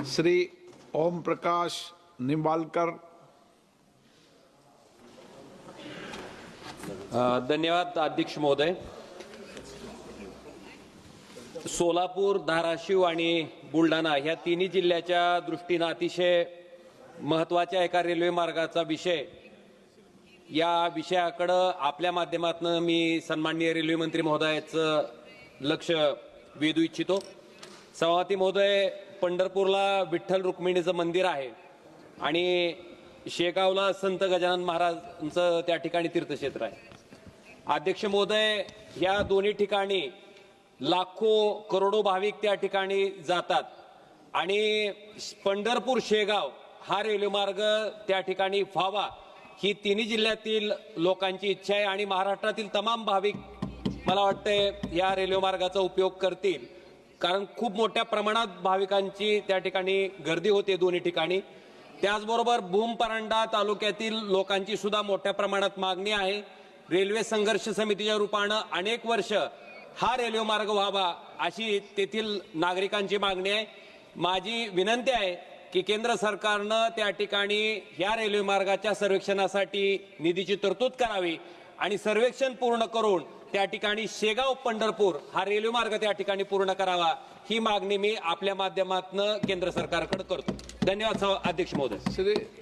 श्री ओम प्रकाश निंबाळकर। धन्यवाद अध्यक्ष महोदय। सोलापूर, धाराशिव आणि बुलढाणा ह्या तिन्ही जिल्ह्याच्या दृष्टीने अतिशय महत्त्वाच्या एका रेल्वे मार्गाचा विषय, या विषयाकडे आपल्या माध्यमातून मी सन्माननीय रेल्वे मंत्री महोदयाचं लक्ष वेधू इच्छितो। सभापती महोदय, पंढरपूरला विठ्ठल रुक्मिणीचं मंदिर आहे आणि शेगावला संत गजानन महाराजांचं त्या ठिकाणी तीर्थक्षेत्र आहे। अध्यक्ष महोदय, या दोन्ही ठिकाणी लाखो करोडो भाविक त्या ठिकाणी जातात आणि पंढरपूर शेगाव हा रेल्वे मार्ग त्या ठिकाणी व्हावा ही तिन्ही जिल्ह्यातील लोकांची इच्छा आहे आणि महाराष्ट्रातील तमाम भाविक मला वाटते या रेल्वे मार्गाचा उपयोग करतील, कारण खूप मोठ्या प्रमाणात भाविकांची त्या ठिकाणी गर्दी होते दोन्ही ठिकाणी। त्याचबरोबर भूमपरांडा तालुक्यातील लोकांची सुद्धा मोठ्या प्रमाणात मागणी आहे। रेल्वे संघर्ष समितीच्या रूपाने अनेक वर्ष हा रेल्वे मार्ग व्हावा अशी तेथील नागरिकांची मागणी आहे। माझी विनंती आहे की केंद्र सरकारने त्या ठिकाणी या रेल्वे मार्गाच्या सर्वेक्षणासाठी निधीची तरतूद करावी आणि सर्वेक्षण पूर्ण करून त्या ठिकाणी शेगाव पंढरपूर हा रेल्वे मार्ग त्या ठिकाणी पूर्ण करावा ही मागणी मी आपल्या माध्यमातून केंद्र सरकारकडे करतो। धन्यवाद अध्यक्ष महोदय। श्री